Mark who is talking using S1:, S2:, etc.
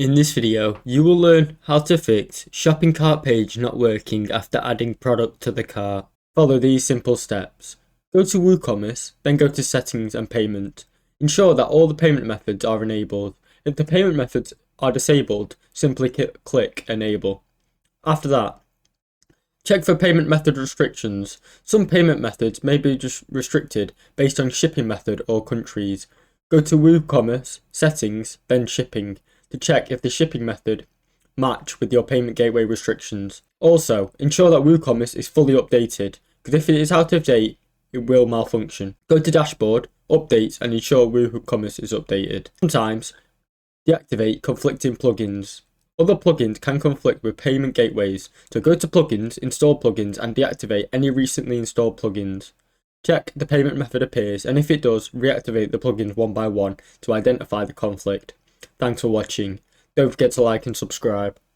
S1: In this video, you will learn how to fix shopping cart page not working after adding product to the cart. Follow these simple steps. Go to WooCommerce, then go to Settings and Payment. Ensure that all the payment methods are enabled. If the payment methods are disabled, simply click Enable. After that, check for payment method restrictions. Some payment methods may be restricted based on shipping method or countries. Go to WooCommerce, Settings, then Shipping, to check if the shipping method match with your payment gateway restrictions. Also, ensure that WooCommerce is fully updated, because if it is out of date, it will malfunction. Go to Dashboard, Updates, and ensure WooCommerce is updated. Sometimes, deactivate conflicting plugins. Other plugins can conflict with payment gateways, so go to Plugins, Install Plugins, and deactivate any recently installed plugins. Check the payment method appears, and if it does, reactivate the plugins one by one to identify the conflict. Thanks for watching. Don't forget to like and subscribe.